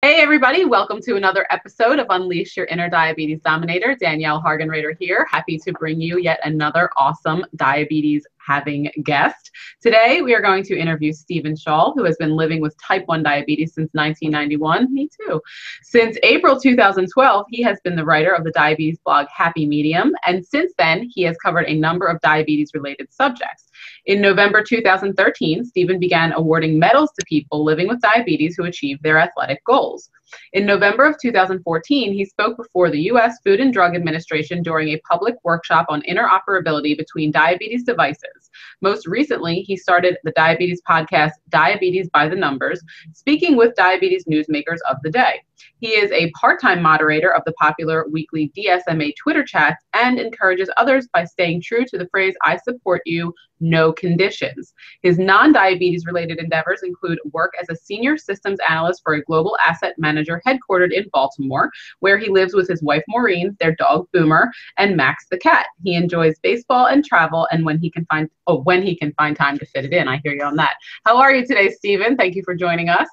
Hey everybody, welcome to another episode of Unleash Your Inner Diabetes Dominator. Danielle Hargenrader here, happy to bring you yet another awesome diabetes having guest. Today we are going to interview Stephen Shaul, who has been living with type 1 diabetes since 1991. Me too. Since April 2012, he has been the writer of the diabetes blog Happy Medium, and since then he has covered a number of diabetes related subjects. In November 2013, Stephen began awarding medals to people living with diabetes who achieved their athletic goals. In November of 2014, he spoke before the U.S. Food and Drug Administration during a public workshop on interoperability between diabetes devices. Most recently, he started the diabetes podcast, Diabetes by the Numbers, speaking with diabetes newsmakers of the day. He is a part-time moderator of the popular weekly DSMA Twitter chats and encourages others by staying true to the phrase, I support you, no conditions. His non-diabetes related endeavors include work as a senior systems analyst for a global asset manager headquartered in Baltimore, where he lives with his wife Maureen, their dog Boomer, and Max the cat. He enjoys baseball and travel, and when he can find time to fit it in. I hear you on that. How are you today, Stephen? Thank you for joining us.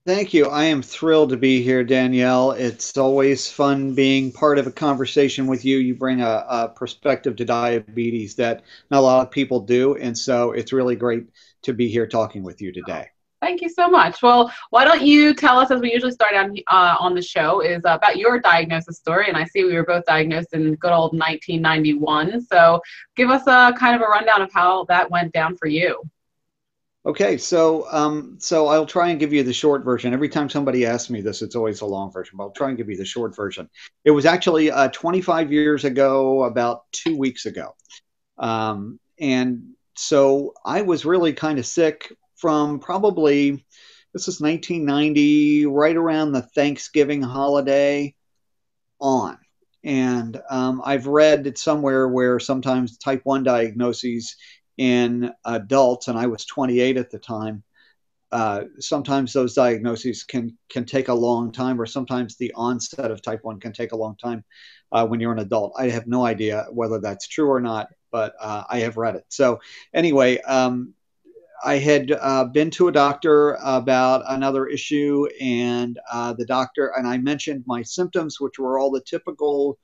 Thank you. I am thrilled to be here, Danielle. It's always fun being part of a conversation with you. You bring a perspective to diabetes that not a lot of people do. And so it's really great to be here talking with you today. Thank you so much. Well, why don't you tell us, as we usually start on the show, is about your diagnosis story. And I see we were both diagnosed in good old 1991. So give us a kind of a rundown of how that went down for you. Okay, so I'll try and give you the short version. Every time somebody asks me this, it's always a long version, but I'll try and give you the short version. It was actually 25 years ago, about 2 weeks ago. And so I was really kind of sick from probably, this is 1990, right around the Thanksgiving holiday on. And I've read it somewhere where sometimes type 1 diagnoses in adults, and I was 28 at the time, sometimes those diagnoses can take a long time, or sometimes the onset of type 1 can take a long time when you're an adult. I have no idea whether that's true or not, but I have read it. So anyway, I had been to a doctor about another issue, and the doctor, and I mentioned my symptoms, which were all the typical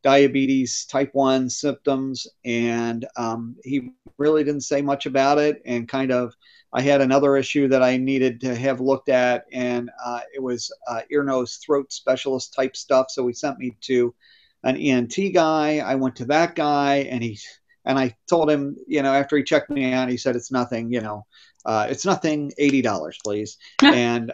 diabetes type 1 symptoms, and he really didn't say much about it. And kind of, I had another issue that I needed to have looked at, and it was ear, nose, throat specialist type stuff. So he sent me to an ENT guy. I went to that guy, and I told him, after he checked me out, he said, it's nothing, it's nothing, $80, please. And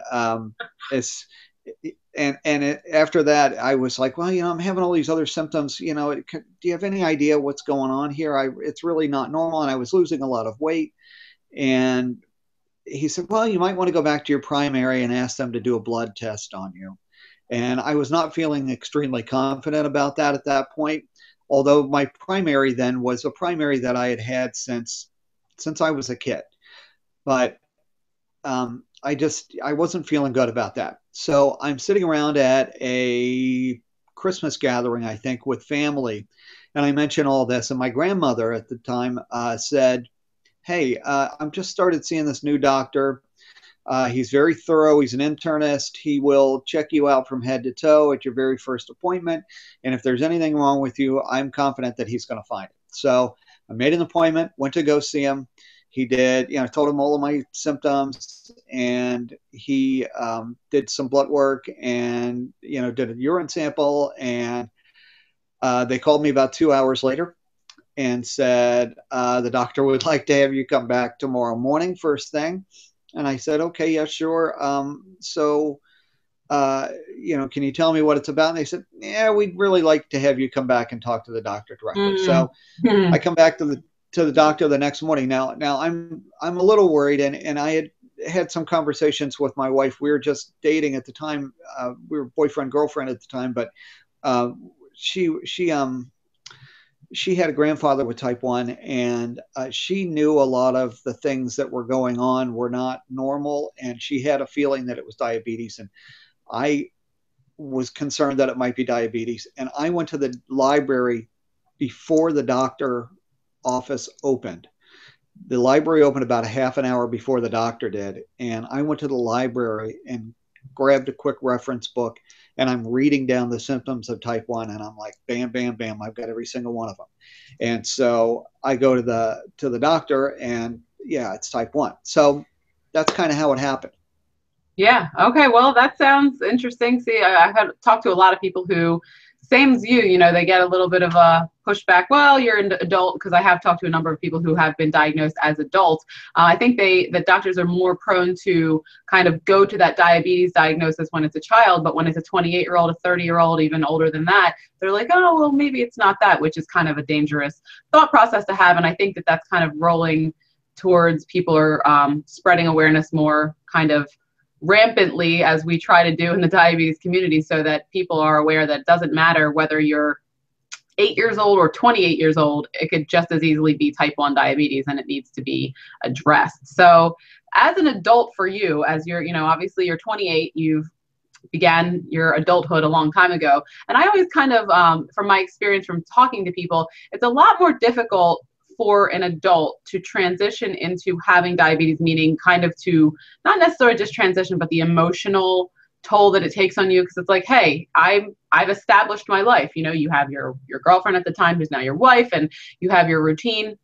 after that, I was like, well, I'm having all these other symptoms. Do you have any idea what's going on here? It's really not normal. And I was losing a lot of weight. And he said, well, you might want to go back to your primary and ask them to do a blood test on you. And I was not feeling extremely confident about that at that point, although my primary then was a primary that I had had since I was a kid. But I wasn't feeling good about that. So I'm sitting around at a Christmas gathering, I think, with family, and I mentioned all this. And my grandmother at the time said, hey, I've just started seeing this new doctor. He's very thorough. He's an internist. He will check you out from head to toe at your very first appointment. And if there's anything wrong with you, I'm confident that he's going to find it. So I made an appointment, went to go see him. He did, I told him all of my symptoms, and he did some blood work and, did a urine sample. And they called me about 2 hours later and said, the doctor would like to have you come back tomorrow morning, first thing. And I said, okay, yeah, sure. Can you tell me what it's about? And they said, yeah, we'd really like to have you come back and talk to the doctor directly. So I come back to the doctor the next morning. Now I'm a little worried, and I had some conversations with my wife. We were just dating at the time. We were boyfriend, girlfriend at the time, but she had a grandfather with type 1, and she knew a lot of the things that were going on were not normal, and she had a feeling that it was diabetes. And I was concerned that it might be diabetes. And I went to the library before the doctor office opened. The library opened about a half an hour before the doctor did. And I went to the library and grabbed a quick reference book and I'm reading down the symptoms of type 1, and I'm like, bam, bam, bam, I've got every single one of them. And so I go to the doctor, and yeah, it's type 1. So that's kind of how it happened. Yeah. Okay. Well, that sounds interesting. See, I've had talked to a lot of people who, same as you, they get a little bit of a pushback. Well, you're an adult, because I have talked to a number of people who have been diagnosed as adults. I think the doctors are more prone to kind of go to that diabetes diagnosis when it's a child, but when it's a 28-year-old, a 30-year-old, even older than that, they're like, oh, well, maybe it's not that, which is kind of a dangerous thought process to have. And I think that that's kind of rolling towards people are spreading awareness more kind of rampantly, as we try to do in the diabetes community, so that people are aware that it doesn't matter whether you're 8 years old or 28 years old, it could just as easily be type 1 diabetes, and it needs to be addressed. So as an adult, for you, as you're, obviously you're 28, you've began your adulthood a long time ago. And I always kind of, from my experience from talking to people, it's a lot more difficult for an adult to transition into having diabetes, meaning kind of to not necessarily just transition, but the emotional toll that it takes on you. Because it's like, hey, I've established my life. You have your girlfriend at the time, who's now your wife, and you have your routine.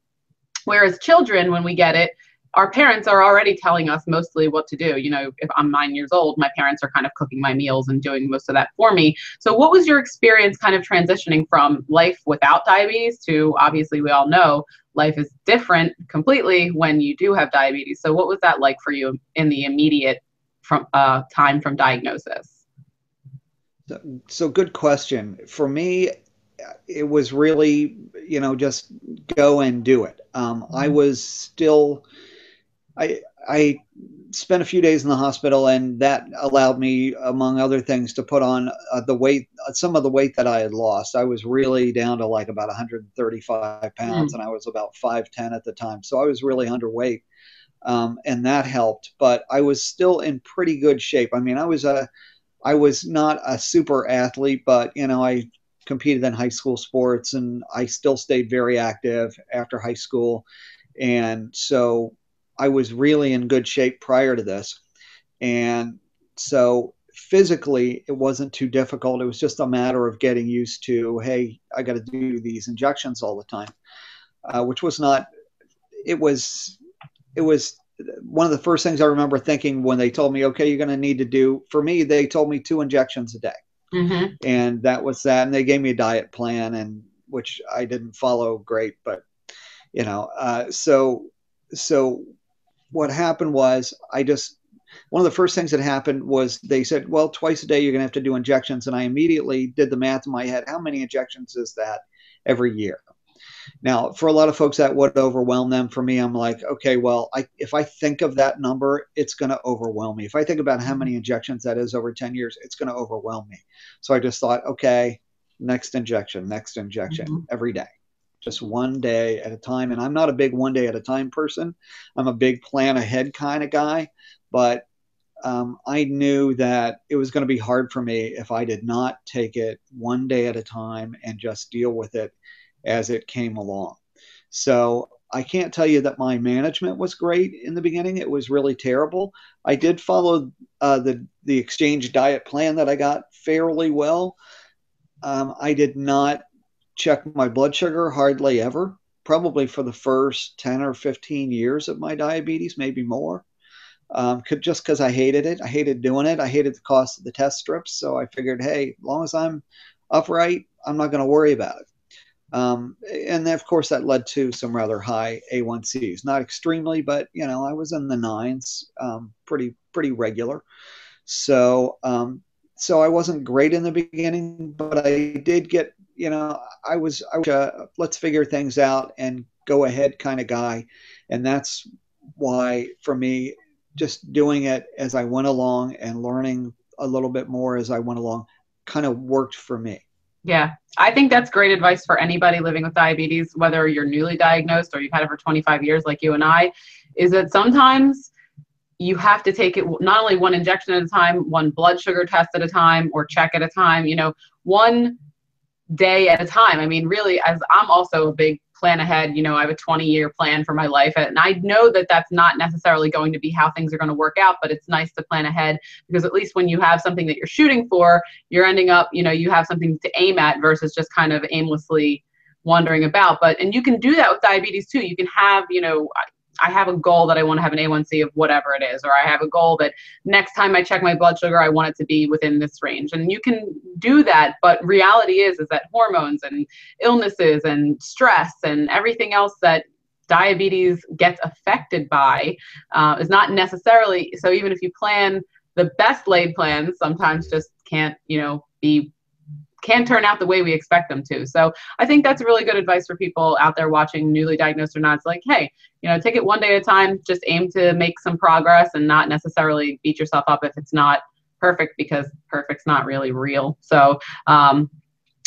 Whereas children, when we get it, our parents are already telling us mostly what to do. If I'm 9 years old, my parents are kind of cooking my meals and doing most of that for me. So what was your experience kind of transitioning from life without diabetes to, obviously we all know life is different completely when you do have diabetes. So what was that like for you in the immediate time from diagnosis? So good question. For me, it was really, just go and do it. I was still, I spent a few days in the hospital, and that allowed me, among other things, to put on some of the weight that I had lost. I was really down to like about 135 pounds, and I was about 5'10" at the time. So I was really underweight, and that helped. But I was still in pretty good shape. I mean, I was not a super athlete, but I competed in high school sports, and I still stayed very active after high school. And so I was really in good shape prior to this. And so physically, it wasn't too difficult. It was just a matter of getting used to, hey, I got to do these injections all the time, which was not, it was one of the first things I remember thinking when they told me, okay, you're going to need to do, for me, they told me 2 injections a day. Mm-hmm. And that was that. And they gave me a diet plan, and which I didn't follow great, but so what happened was one of the first things that happened was they said, well, twice a day, you're going to have to do injections. And I immediately did the math in my head. How many injections is that every year? Now, for a lot of folks, that would overwhelm them. For me, I'm like, okay, well, if I think of that number, it's going to overwhelm me. If I think about how many injections that is over 10 years, it's going to overwhelm me. So I just thought, okay, next injection, mm-hmm. every day. Just one day at a time. And I'm not a big one day at a time person. I'm a big plan ahead kind of guy. But I knew that it was going to be hard for me if I did not take it one day at a time and just deal with it as it came along. So I can't tell you that my management was great in the beginning. It was really terrible. I did follow the exchange diet plan that I got fairly well. I did not check my blood sugar hardly ever, probably for the first 10 or 15 years of my diabetes, maybe more. Just because I hated it. I hated doing it. I hated the cost of the test strips. So I figured, hey, as long as I'm upright, I'm not going to worry about it. And then, of course, that led to some rather high A1Cs. Not extremely, but, I was in the 9s, pretty regular. So I wasn't great in the beginning, but I did get, I was let's figure things out and go ahead kind of guy. And that's why, for me, just doing it as I went along and learning a little bit more as I went along kind of worked for me. Yeah, I think that's great advice for anybody living with diabetes, whether you're newly diagnosed or you've had it for 25 years like you and I, is that sometimes you have to take it not only one injection at a time, one blood sugar test at a time, or check at a time, one day at a time. I mean, really, as I'm also a big plan ahead. You know, I have a 20-year plan for my life, and I know that that's not necessarily going to be how things are going to work out, but it's nice to plan ahead, because at least when you have something that you're shooting for, you're ending up, you know, you have something to aim at versus just kind of aimlessly wandering about. And you can do that with diabetes too. You can have, you know, I have a goal that I want to have an A1C of whatever it is, or I have a goal that next time I check my blood sugar, I want it to be within this range. And you can do that, but reality is that hormones and illnesses and stress and everything else that diabetes gets affected by is not necessarily, so even if you plan the best laid plans, sometimes just can't, you know, can turn out the way we expect them to. So I think that's really good advice for people out there watching, newly diagnosed or not. It's like, hey, you know, take it one day at a time, just aim to make some progress and not necessarily beat yourself up if it's not perfect, because perfect's not really real. So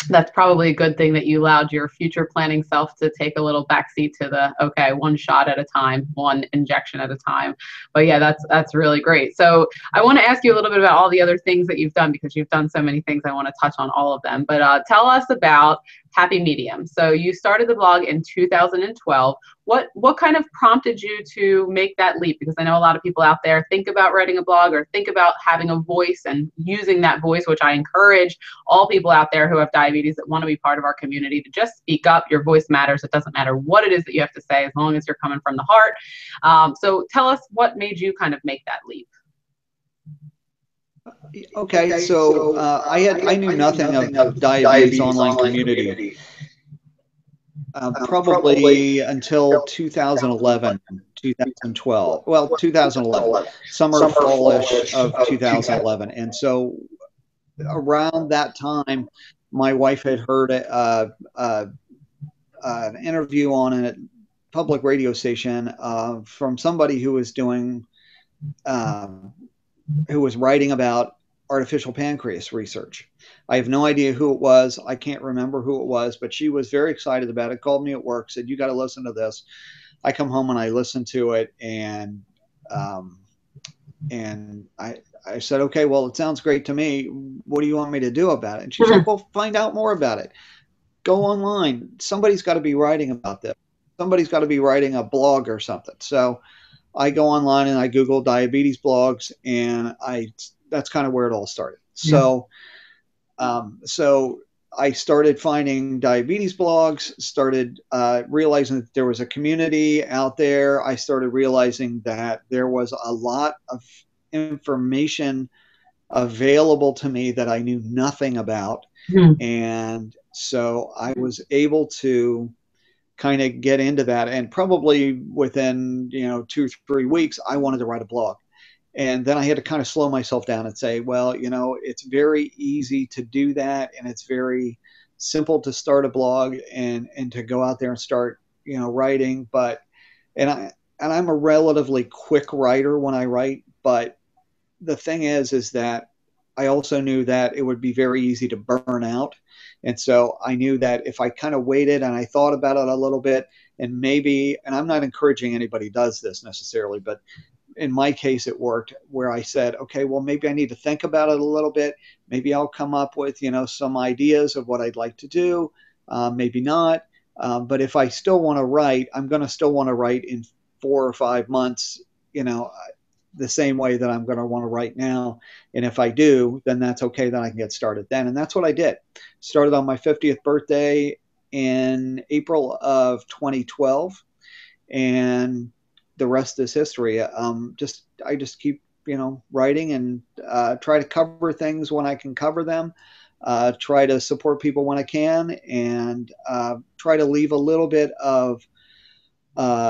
that's probably a good thing that you allowed your future planning self to take a little backseat to the, okay, one shot at a time, one injection at a time. But yeah, that's really great. So I want to ask you a little bit about all the other things that you've done, because you've done so many things. I want to touch on all of them. But tell us about Happy Medium. So you started the blog in 2012. What kind of prompted you to make that leap? Because I know a lot of people out there think about writing a blog or think about having a voice and using that voice, which I encourage all people out there who have diabetes that want to be part of our community to just speak up. Your voice matters. It doesn't matter what it is that you have to say, as long as you're coming from the heart. So tell us what made you kind of make that leap. Okay, so I knew nothing of diabetes online community. Probably until 2011, 2012. Well, 2011, summer, fallish of 2011. And so around that time, my wife had heard an interview on a public radio station from somebody who was writing about artificial pancreas research. I have no idea who it was. I can't remember who it was, but she was very excited about it, called me at work, said, you got to listen to this. I come home and I listen to it, and I said, okay, well, it sounds great to me. What do you want me to do about it? And she's like, well, find out more about it. Go online. Somebody's got to be writing about this. Somebody's got to be writing a blog or something. So I go online and I Google diabetes blogs, and that's kind of where it all started. So, so I started finding diabetes blogs, started realizing that there was a community out there. I started realizing that there was a lot of information available to me that I knew nothing about. And so I was able to kind of get into that. And probably within, 2-3 weeks, I wanted to write a blog. And then I had to kind of slow myself down and say, well, it's very easy to do that. And it's very simple to start a blog and to go out there and start, writing. And I'm a relatively quick writer when I write. But the thing is that I also knew that it would be very easy to burn out. And so I knew that if I kind of waited and I thought about it a little bit, and I'm not encouraging anybody does this necessarily, but in my case, it worked, where I said, okay, well, maybe I need to think about it a little bit. Maybe I'll come up with, some ideas of what I'd like to do. Maybe not. But if I still want to write, I'm going to still want to write in 4 or 5 months, the same way that I'm going to want to write now. And if I do, then that's okay. Then I can get started then. And that's what I did. Started on my 50th birthday in April of 2012. And the rest is history. I just keep, writing and try to cover things when I can cover them. Try to support people when I can, and try to leave a little bit of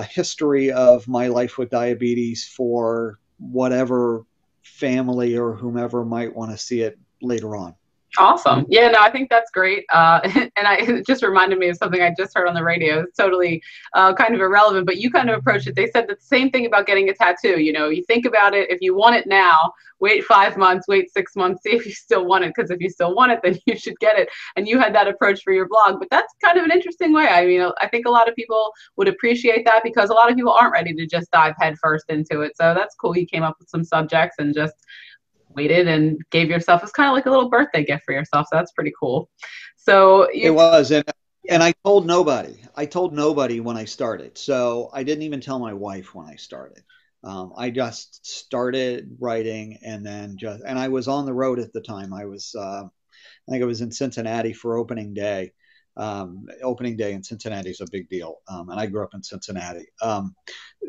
history of my life with diabetes for whatever family or whomever might want to see it later on. Awesome. Yeah, no, I think that's great. And it just reminded me of something I just heard on the radio. It's totally kind of irrelevant, but you kind of approached it. They said the same thing about getting a tattoo. You think about it. If you want it now, wait 5 months, wait 6 months, see if you still want it. Because if you still want it, then you should get it. And you had that approach for your blog. But that's kind of an interesting way. I mean, I think a lot of people would appreciate that, because a lot of people aren't ready to just dive headfirst into it. So that's cool. You came up with some subjects and just waited and gave yourself, it's kind of like a little birthday gift for yourself. So that's pretty cool. So it was. And And I told nobody. I told nobody when I started. So I didn't even tell my wife when I started. I just started writing and I was on the road at the time. I think I was in Cincinnati for opening day. Opening day in Cincinnati is a big deal. And I grew up in Cincinnati.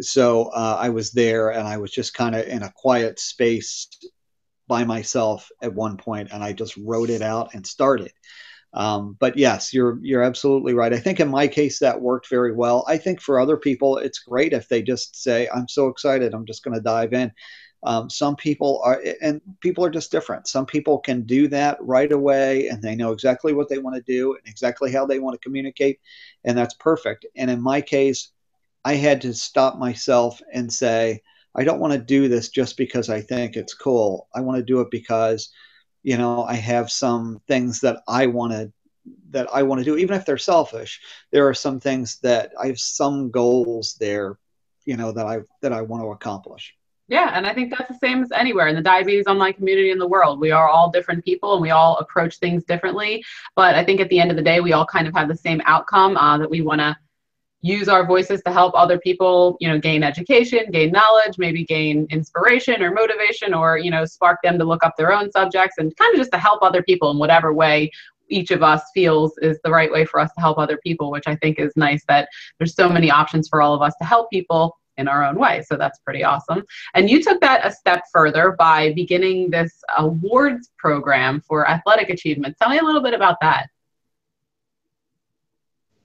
So I was there and I was just kind of in a quiet space by myself at one point, and I just wrote it out and started. But yes, you're absolutely right. I think in my case that worked very well. I think for other people, it's great if they just say, "I'm so excited, I'm just going to dive in." Some people are, and people are just different. Some people can do that right away, and they know exactly what they want to do and exactly how they want to communicate, and that's perfect. And in my case, I had to stop myself and say, I don't want to do this just because I think it's cool. I want to do it because I have some things that I want to do, even if they're selfish. There are some things that I have some goals there, that I want to accomplish. Yeah, and I think that's the same as anywhere in the diabetes online community in the world. We are all different people and we all approach things differently. But I think at the end of the day, we all kind of have the same outcome, that we want to use our voices to help other people, gain education, gain knowledge, maybe gain inspiration or motivation, or, spark them to look up their own subjects, and kind of just to help other people in whatever way each of us feels is the right way for us to help other people, which I think is nice that there's so many options for all of us to help people in our own way. So that's pretty awesome. And you took that a step further by beginning this awards program for athletic achievements. Tell me a little bit about that.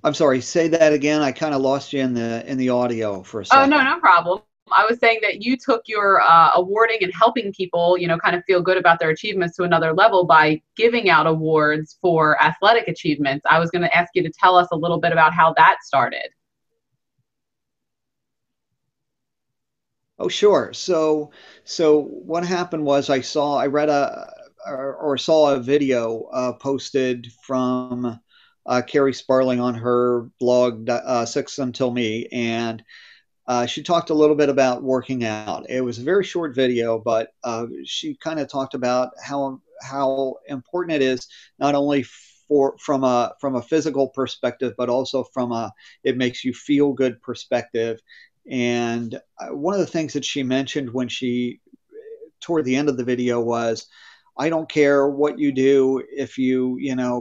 I'm sorry, say that again. I kind of lost you in the audio for a Oh, no, second. no problem. I was saying that you took your awarding and helping people, kind of feel good about their achievements to another level by giving out awards for athletic achievements. I was going to ask you to tell us a little bit about how that started. Oh, sure. So what happened was I read or saw a video posted from Carrie Sparling on her blog, Six Until Me, and she talked a little bit about working out. It was a very short video, but she kind of talked about how important it is, not only from a physical perspective, but also from a it makes you feel good perspective. And one of the things that she mentioned when she toward the end of the video was, I don't care what you do, if you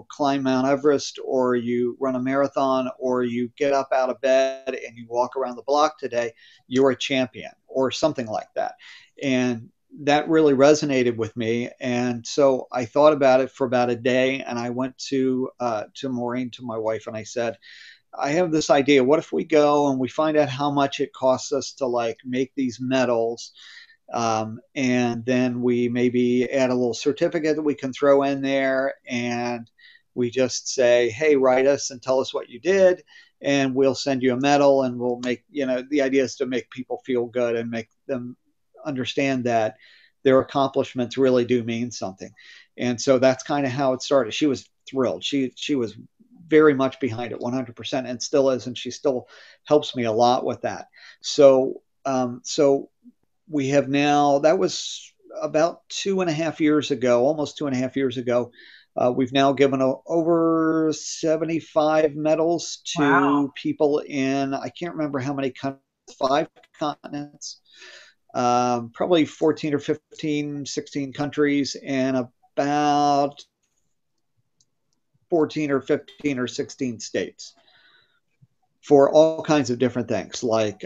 climb Mount Everest or you run a marathon or you get up out of bed and you walk around the block today, you're a champion, or something like that. And that really resonated with me. And so I thought about it for about a day, and I went to Maureen, to my wife, and I said, I have this idea. What if we go and we find out how much it costs us to like make these medals, and then we maybe add a little certificate that we can throw in there, and we just say, hey, write us and tell us what you did, and we'll send you a medal, and we'll make, the idea is to make people feel good and make them understand that their accomplishments really do mean something. And so that's kind of how it started. She was thrilled. She was very much behind it, 100%, and still is, and she still helps me a lot with that. So we have now, that was about 2.5 years ago, almost 2.5 years ago. We've now given over 75 medals Wow. to people in, I can't remember how many countries, 5 continents, probably 14 or 15, 16 countries, and about 14 or 15 or 16 states, for all kinds of different things, like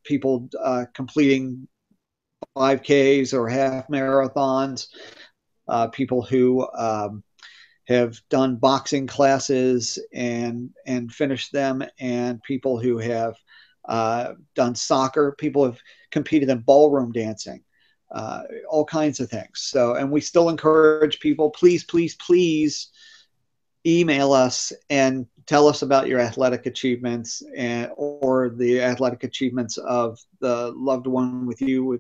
people completing 5Ks or half marathons, people who have done boxing classes and finished them, and people who have done soccer, people have competed in ballroom dancing, all kinds of things. So, and we still encourage people, please, please, please email us and tell us about your athletic achievements, or the athletic achievements of the loved one with you,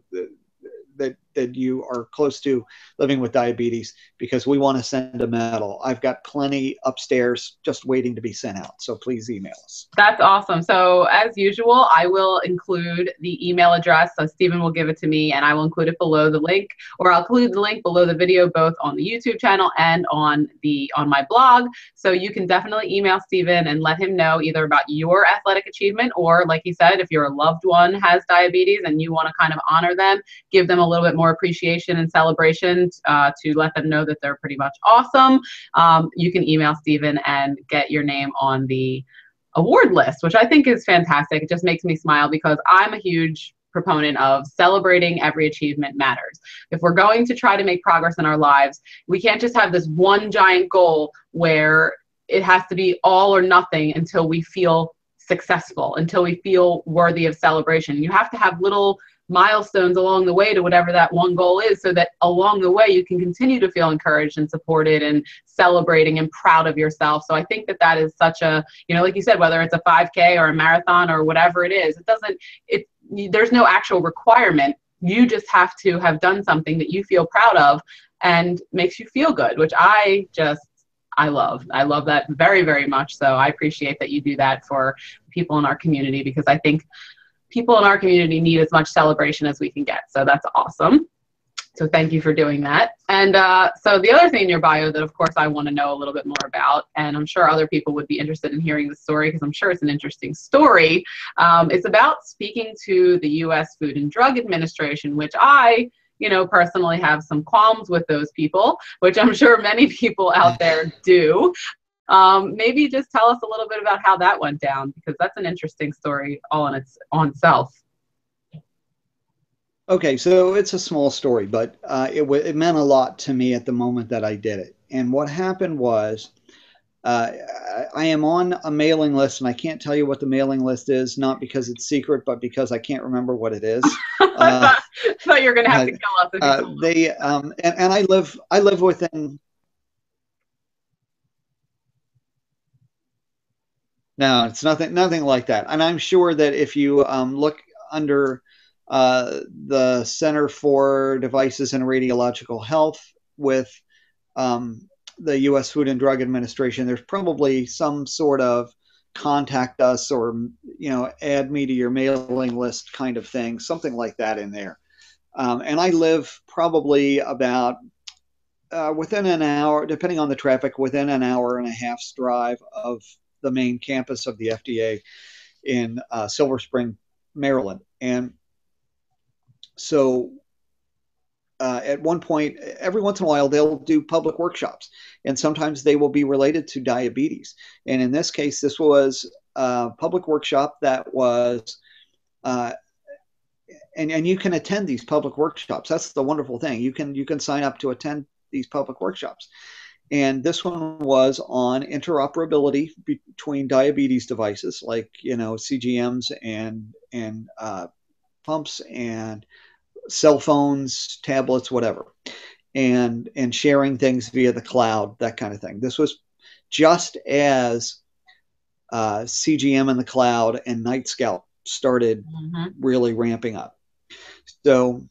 that that you are close to living with diabetes, because we want to send a medal. I've got plenty upstairs just waiting to be sent out. So please email us. That's awesome. So as usual, I will include the email address. So Stephen will give it to me, and I will include it below the link, or I'll include the link below the video, both on the YouTube channel and on my blog. So you can definitely email Stephen and let him know either about your athletic achievement, or like he said, if your loved one has diabetes and you want to kind of honor them, give them a little bit more appreciation and celebration to let them know that they're pretty much awesome. You can email Stephen and get your name on the award list, which I think is fantastic. It just makes me smile because I'm a huge proponent of celebrating every achievement matters. If we're going to try to make progress in our lives, we can't just have this one giant goal where it has to be all or nothing until we feel successful, until we feel worthy of celebration. You have to have little milestones along the way to whatever that one goal is, so that along the way you can continue to feel encouraged and supported and celebrating and proud of yourself. So I think that that is such a, like you said, whether it's a 5K or a marathon or whatever it is, there's no actual requirement. You just have to have done something that you feel proud of and makes you feel good, which I love. I love that very, very much. So I appreciate that you do that for people in our community, because I think people in our community need as much celebration as we can get. So that's awesome. So thank you for doing that. And so the other thing in your bio that, of course, I want to know a little bit more about, and I'm sure other people would be interested in hearing the story because I'm sure it's an interesting story, it's about speaking to the U.S. Food and Drug Administration, which I personally have some qualms with those people, which I'm sure many people out there do. Maybe just tell us a little bit about how that went down, because that's an interesting story all on itself. Okay, so it's a small story, but it meant a lot to me at the moment that I did it. And what happened was, I am on a mailing list, and I can't tell you what the mailing list is, not because it's secret, but because I can't remember what it is. I thought you were going to have to kill us if you told us. And I live within. No, it's nothing like that. And I'm sure that if you look under the Center for Devices and Radiological Health with the U.S. Food and Drug Administration, there's probably some sort of contact us or, add me to your mailing list kind of thing, something like that in there. And I live probably about within an hour, depending on the traffic, within an hour and a half's drive of the main campus of the FDA in Silver Spring, Maryland. And so at one point, every once in a while, they'll do public workshops, and sometimes they will be related to diabetes. And in this case, this was a public workshop that was, and you can attend these public workshops. That's the wonderful thing. You can sign up to attend these public workshops. And this one was on interoperability between diabetes devices like, CGMs and pumps and cell phones, tablets, whatever, and sharing things via the cloud, that kind of thing. This was just as CGM in the cloud and Night Scout started really ramping up. So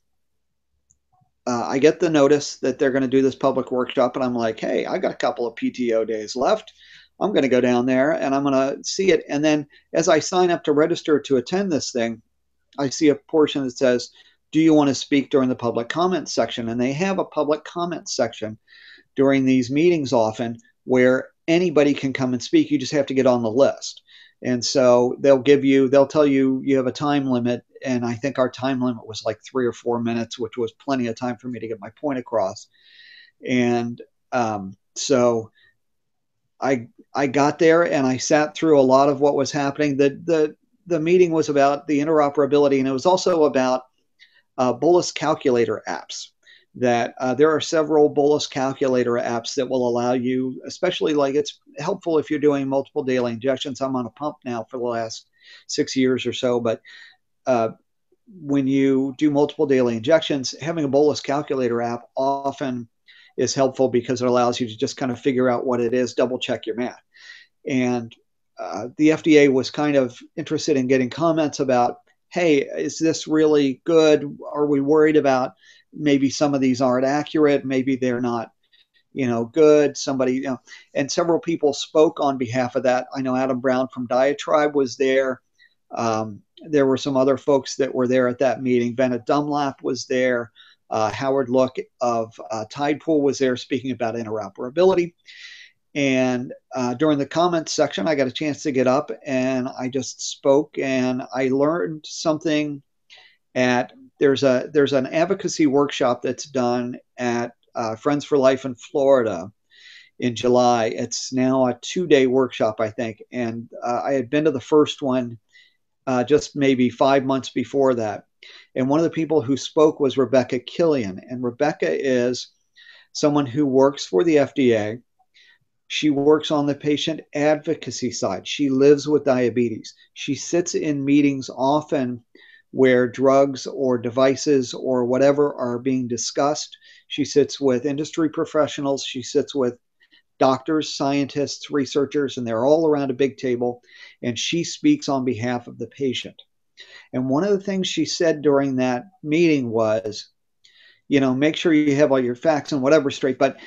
I get the notice that they're going to do this public workshop, and I'm like, hey, I got a couple of PTO days left. I'm going to go down there and I'm going to see it. And then as I sign up to register to attend this thing, I see a portion that says, do you want to speak during the public comment section? And they have a public comment section during these meetings often where anybody can come and speak. You just have to get on the list. And so they'll tell you you have a time limit. And I think our time limit was like 3 or 4 minutes, which was plenty of time for me to get my point across. And so I got there and I sat through a lot of what was happening. The meeting was about the interoperability, and it was also about bolus calculator apps. That there are several bolus calculator apps that will allow you, especially like it's helpful if you're doing multiple daily injections. I'm on a pump now for the last 6 years or so, but when you do multiple daily injections, having a bolus calculator app often is helpful because it allows you to just kind of figure out what it is, double check your math. And the FDA was kind of interested in getting comments about, hey, is this really good? Are we worried about maybe some of these aren't accurate, maybe they're not, good. Somebody, and several people spoke on behalf of that. I know Adam Brown from Diatribe was there. There were some other folks that were there at that meeting. Bennett Dunlap was there. Howard Look of Tidepool was there speaking about interoperability. And during the comments section, I got a chance to get up and I just spoke, and I learned something there's an advocacy workshop that's done at Friends for Life in Florida in July. It's now a 2-day workshop, I think. And I had been to the first one just maybe 5 months before that. And one of the people who spoke was Rebecca Killian. And Rebecca is someone who works for the FDA. She works on the patient advocacy side. She lives with diabetes. She sits in meetings often where drugs or devices or whatever are being discussed. She sits with industry professionals. She sits with doctors, scientists, researchers, and they're all around a big table. And she speaks on behalf of the patient. And one of the things she said during that meeting was, make sure you have all your facts and whatever straight, but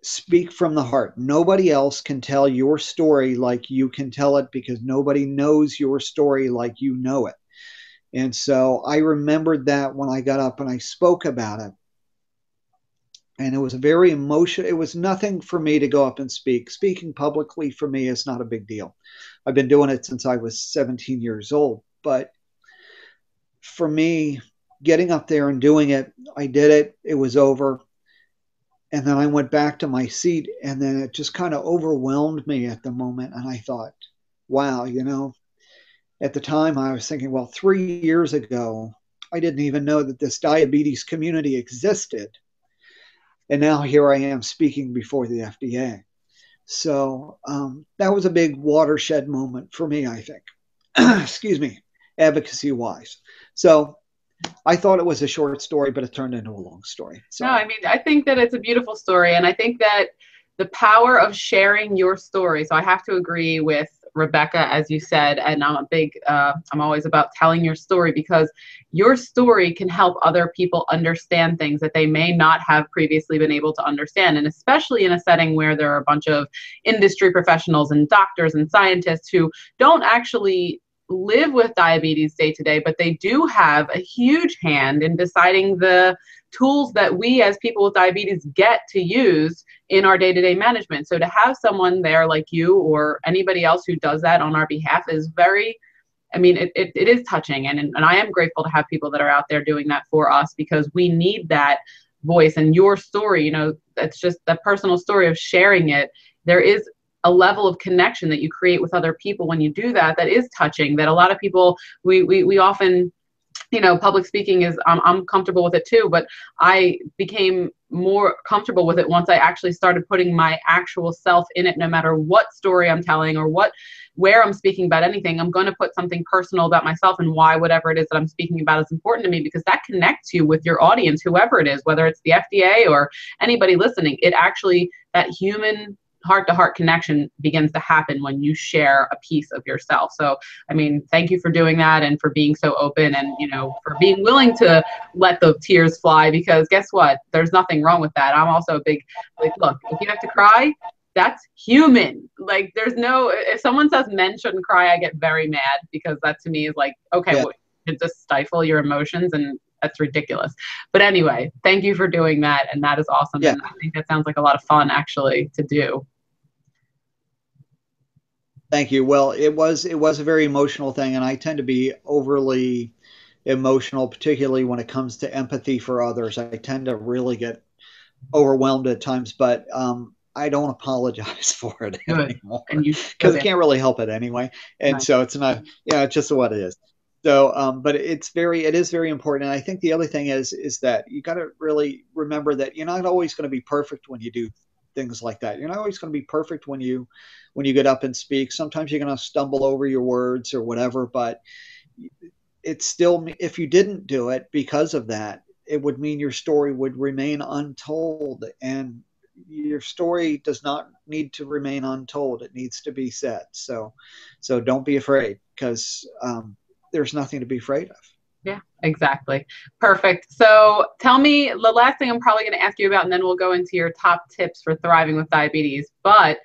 speak from the heart. Nobody else can tell your story like you can tell it, because nobody knows your story like you know it. And so I remembered that when I got up and I spoke about it. And it was very emotional. It was nothing for me to go up and speak. Speaking publicly for me is not a big deal. I've been doing it since I was 17 years old. But for me, getting up there and doing it, I did it. It was over. And then I went back to my seat, and then it just kind of overwhelmed me at the moment. And I thought, wow, at the time I was thinking, well, 3 years ago, I didn't even know that this diabetes community existed. And now here I am speaking before the FDA. So that was a big watershed moment for me, I think. Excuse me, advocacy wise. So I thought it was a short story, but it turned into a long story. No, I mean, I think that it's a beautiful story. And I think that the power of sharing your story. So I have to agree with Rebecca, as you said, and I'm always about telling your story, because your story can help other people understand things that they may not have previously been able to understand. And especially in a setting where there are a bunch of industry professionals and doctors and scientists who don't actually live with diabetes day to day, but they do have a huge hand in deciding the tools that we as people with diabetes get to use in our day-to-day management. So to have someone there like you or anybody else who does that on our behalf is very, it is touching. And I am grateful to have people that are out there doing that for us, because we need that voice. And your story, that's just the personal story of sharing it. There is a level of connection that you create with other people when you do that, that is touching, that a lot of people, we often, public speaking is, I'm comfortable with it too, but I became more comfortable with it once I actually started putting my actual self in it. No matter what story I'm telling or where I'm speaking about anything, I'm going to put something personal about myself and why whatever it is that I'm speaking about is important to me, because that connects you with your audience, whoever it is, whether it's the FDA or anybody listening. It actually, that human heart-to-heart connection begins to happen when you share a piece of yourself. So, thank you for doing that and for being so open and, for being willing to let the tears fly, because guess what? There's nothing wrong with that. I'm also a big, look, if you have to cry, that's human. If someone says men shouldn't cry, I get very mad, because that to me is okay, well, you just stifle your emotions, and that's ridiculous. But anyway, thank you for doing that. And that is awesome. Yeah. And I think that sounds like a lot of fun actually to do. Thank you. Well, it was a very emotional thing, and I tend to be overly emotional, particularly when it comes to empathy for others. I tend to really get overwhelmed at times, but I don't apologize for it anymore, because I can't really help it anyway. And so it's not, it's just what it is. So, but it is very important. And I think the other thing is that you got to really remember that you're not always going to be perfect when you do things like that. You're not always going to be perfect when you get up and speak. Sometimes you're going to stumble over your words or whatever, but it's still, if you didn't do it because of that, it would mean your story would remain untold, and your story does not need to remain untold. It needs to be said. So don't be afraid, because there's nothing to be afraid of. Yeah, exactly. Perfect. So tell me the last thing I'm probably going to ask you about, and then we'll go into your top tips for thriving with diabetes. But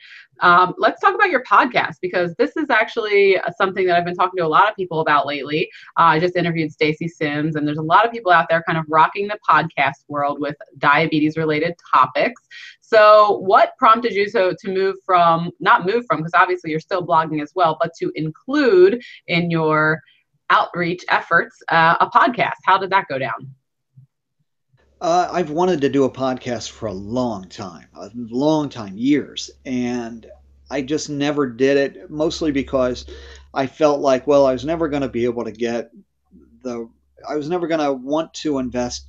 let's talk about your podcast, because this is actually something that I've been talking to a lot of people about lately. I just interviewed Stacy Sims, and there's a lot of people out there kind of rocking the podcast world with diabetes related topics. So what prompted you to move from, not move from, because obviously you're still blogging as well, but to include in your outreach efforts, a podcast? How did that go down? I've wanted to do a podcast for a long time, years, and I just never did it. Mostly because I felt like, well, I was never going to be able to get the, I was never going to want to invest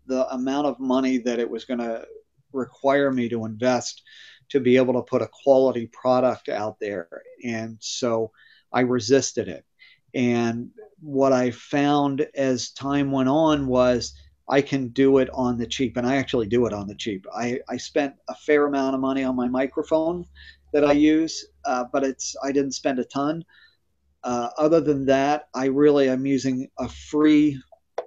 the amount of money that it was going to require me to invest to be able to put a quality product out there, and so I resisted it. And what I found as time went on was I can do it on the cheap, and I actually do it on the cheap. I spent a fair amount of money on my microphone that I use, but I didn't spend a ton. Other than that, I really am using a free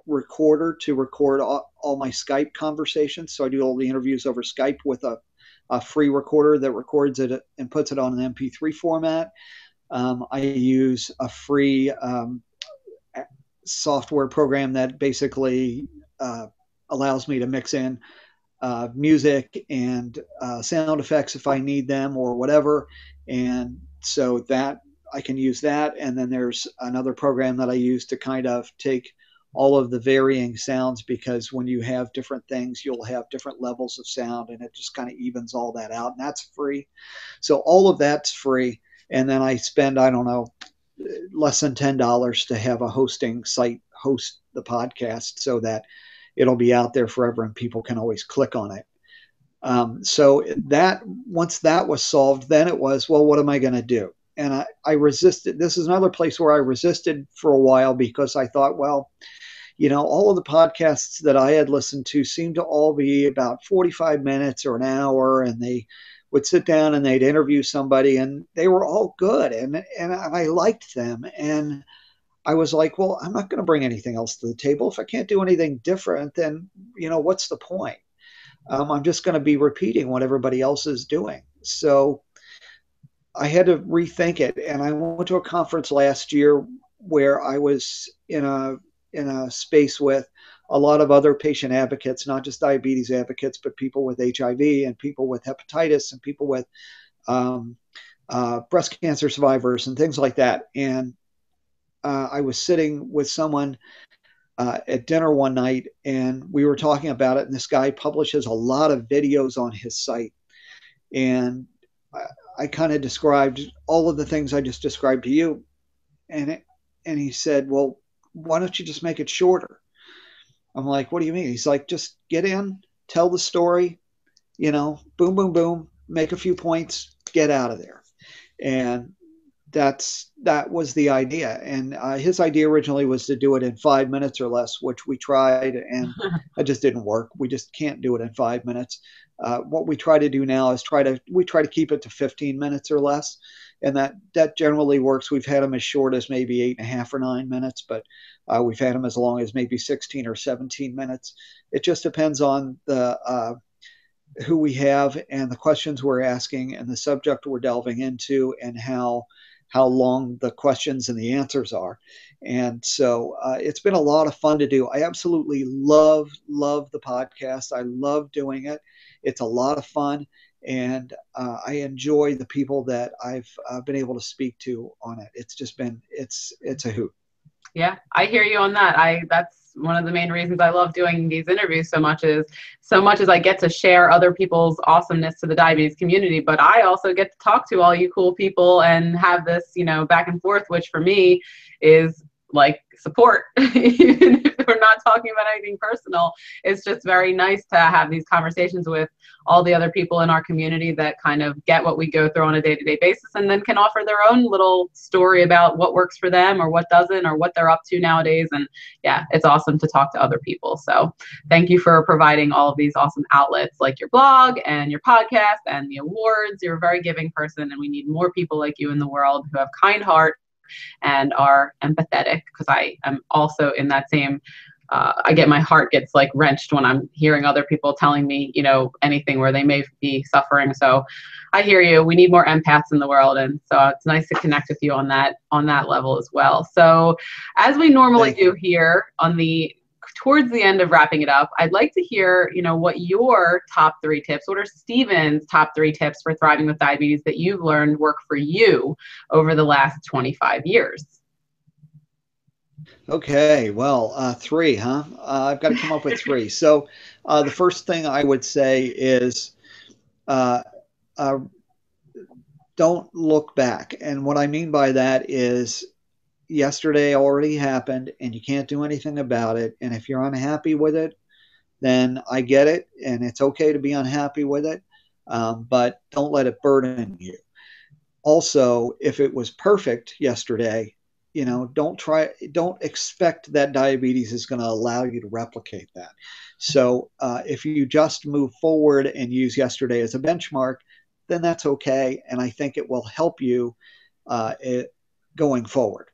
recorder to record all my Skype conversations. So I do all the interviews over Skype with a free recorder that records it and puts it on an MP3 format. I use a free software program that basically allows me to mix in music and sound effects if I need them or whatever. And so that I can use that. And then there's another program that I use to kind of take all of the varying sounds, because when you have different things, you'll have different levels of sound, and it just kind of evens all that out. And that's free. So all of that's free. And then I spend, I don't know, less than $10 to have a hosting site host the podcast so that it'll be out there forever and people can always click on it. So that once that was solved, then it was, well, what am I going to do? And I resisted. This is another place where I resisted for a while, because I thought, well, all of the podcasts that I had listened to seemed to all be about 45 minutes or an hour, and they would sit down and they'd interview somebody, and they were all good, and I liked them. And I was like, well, I'm not going to bring anything else to the table. If I can't do anything different, then, what's the point? I'm just going to be repeating what everybody else is doing. So I had to rethink it. And I went to a conference last year where I was in a space with a lot of other patient advocates, not just diabetes advocates, but people with HIV and people with hepatitis and people with breast cancer survivors and things like that. And I was sitting with someone at dinner one night, and we were talking about it. And this guy publishes a lot of videos on his site. And I kind of described all of the things I just described to you. And he said, well, why don't you just make it shorter? I'm like, what do you mean? He's like, just get in, tell the story, boom, boom, boom, make a few points, get out of there. And that was the idea. And his idea originally was to do it in 5 minutes or less, which we tried, and it just didn't work. We just can't do it in 5 minutes. What we try to do now is we try to keep it to 15 minutes or less, and that generally works. We've had them as short as maybe 8.5 or 9 minutes, but we've had them as long as maybe 16 or 17 minutes. It just depends on the who we have and the questions we're asking and the subject we're delving into, and how long the questions and the answers are. And so it's been a lot of fun to do. I absolutely love the podcast. I love doing it. It's a lot of fun. And I enjoy the people that I've been able to speak to on it. It's just been, it's a hoot. Yeah, I hear you on that. That's one of the main reasons I love doing these interviews so much as I get to share other people's awesomeness to the diabetes community, but I also get to talk to all you cool people and have this, back and forth, which for me is like support. Even if we're not talking about anything personal, it's just very nice to have these conversations with all the other people in our community that kind of get what we go through on a day-to-day basis, and then can offer their own little story about what works for them or what doesn't, or what they're up to nowadays. And yeah, it's awesome to talk to other people. So thank you for providing all of these awesome outlets like your blog and your podcast and the awards. You're a very giving person, and we need more people like you in the world who have kind heart and are empathetic, because I am also in that same I get, my heart gets like wrenched when I'm hearing other people telling me, you know, anything where they may be suffering. So I hear you. We need more empaths in the world. And so it's nice to connect with you on that level as well. So as we normally do here towards the end of wrapping it up, I'd like to hear, you know, what your top 3 tips, what are Stephen's top 3 tips for thriving with diabetes that you've learned work for you over the last 25 years? Okay, well, 3, huh? I've got to come up with 3. So the first thing I would say is uh, uh, don't look back. And what I mean by that is yesterday already happened and you can't do anything about it. And if you're unhappy with it, then I get it. And it's okay to be unhappy with it, but don't let it burden you. Also, if it was perfect yesterday, you know, don't expect that diabetes is going to allow you to replicate that. So if you just move forward and use yesterday as a benchmark, then that's okay. And I think it will help you going forward.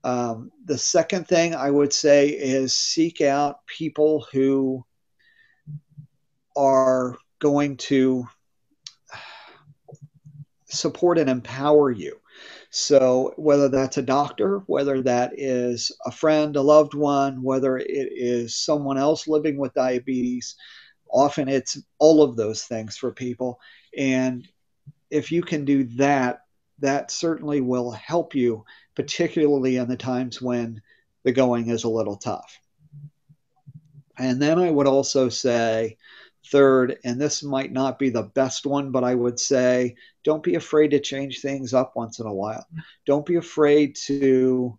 The second thing I would say is seek out people who are going to support and empower you. So whether that's a doctor, whether that is a friend, a loved one, whether it is someone else living with diabetes, often it's all of those things for people. And if you can do that, that certainly will help you, particularly in the times when the going is a little tough. And then I would also say, third, and this might not be the best one, but I would say don't be afraid to change things up once in a while. Don't be afraid to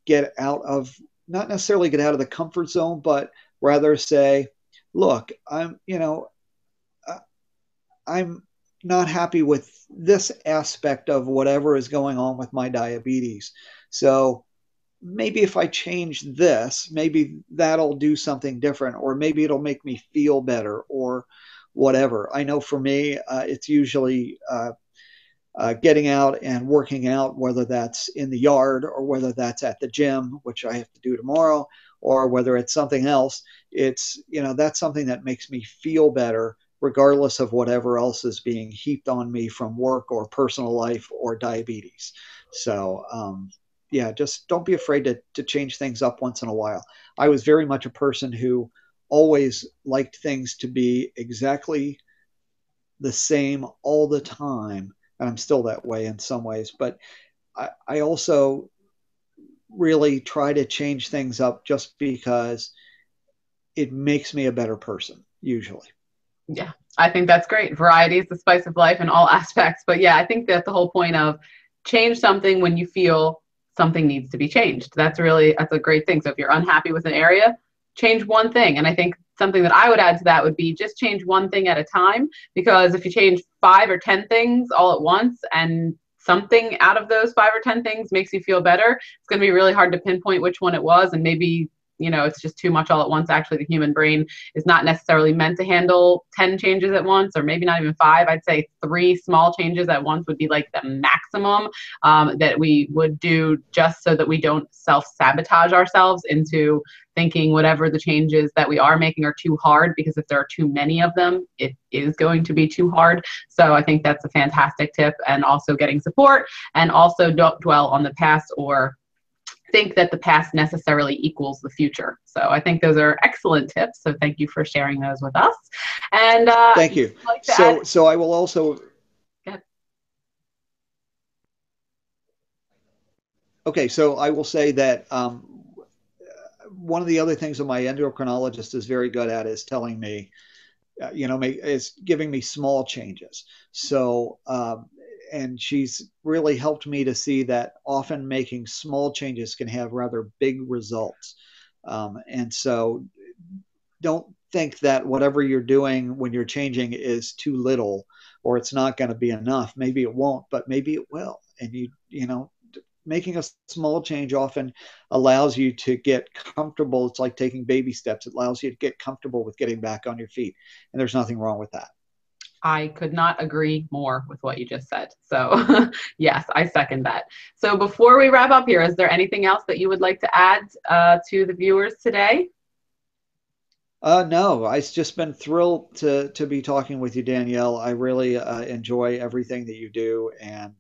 get out of, not necessarily get out of the comfort zone, but rather say, look, I'm not happy with this aspect of whatever is going on with my diabetes. So maybe if I change this, maybe that'll do something different, or maybe it'll make me feel better, or whatever. I know for me, it's usually getting out and working out, whether that's in the yard or whether that's at the gym, which I have to do tomorrow, or whether it's something else. It's, you know, that's something that makes me feel better, regardless of whatever else is being heaped on me from work or personal life or diabetes. So, yeah, just don't be afraid to change things up once in a while. I was very much a person who always liked things to be exactly the same all the time. And I'm still that way in some ways. But I also really try to change things up just because it makes me a better person, usually. Yeah, I think that's great. Variety is the spice of life in all aspects. But yeah, I think that's the whole point of change something when you feel something needs to be changed. That's a great thing. So if you're unhappy with an area, change one thing. And I think something that I would add to that would be just change one thing at a time, because if you change 5 or 10 things all at once and something out of those 5 or 10 things makes you feel better, it's going to be really hard to pinpoint which one it was. And maybe, you know, it's just too much all at once. Actually, the human brain is not necessarily meant to handle 10 changes at once, or maybe not even 5. I'd say 3 small changes at once would be like the maximum that we would do, just so that we don't self-sabotage ourselves into thinking whatever the changes that we are making are too hard, because if there are too many of them, it is going to be too hard. So I think that's a fantastic tip. And also getting support, and also don't dwell on the past or think that the past necessarily equals the future. So I think those are excellent tips. So thank you for sharing those with us. And thank you. So I will also. Okay, so I will say that one of the other things that my endocrinologist is very good at is telling me, is giving me small changes. So, and she's really helped me to see that often making small changes can have rather big results. And so don't think that whatever you're doing when you're changing is too little, or it's not going to be enough. Maybe it won't, but maybe it will. And making a small change often allows you to get comfortable. It's like taking baby steps. It allows you to get comfortable with getting back on your feet. And there's nothing wrong with that. I could not agree more with what you just said. So yes, I second that. So before we wrap up here, is there anything else that you would like to add to the viewers today? No, I've just been thrilled to be talking with you, Danielle. I really enjoy everything that you do, and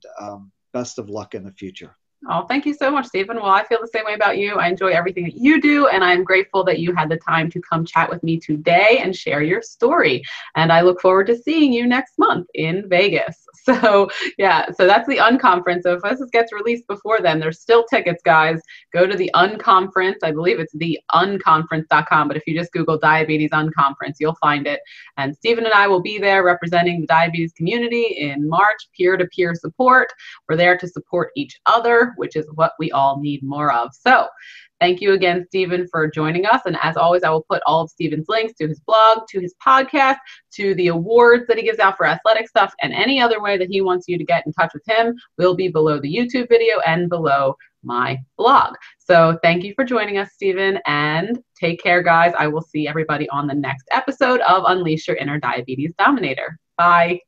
best of luck in the future. Oh, thank you so much, Stephen. Well, I feel the same way about you. I enjoy everything that you do, and I'm grateful that you had the time to come chat with me today and share your story. And I look forward to seeing you next month in Vegas. So, yeah, so that's the Unconference. So if this gets released before then, there's still tickets, guys. Go to the Unconference. I believe it's the unconference.com, but if you just Google Diabetes Unconference, you'll find it. And Stephen and I will be there representing the diabetes community in March, peer-to-peer support. We're there to support each other, which is what we all need more of. So thank you again, Stephen, for joining us. And as always, I will put all of Stephen's links to his blog, to his podcast, to the awards that he gives out for athletic stuff, and any other way that he wants you to get in touch with him will be below the YouTube video and below my blog. So thank you for joining us, Stephen, and take care, guys. I will see everybody on the next episode of Unleash Your Inner Diabetes Dominator. Bye.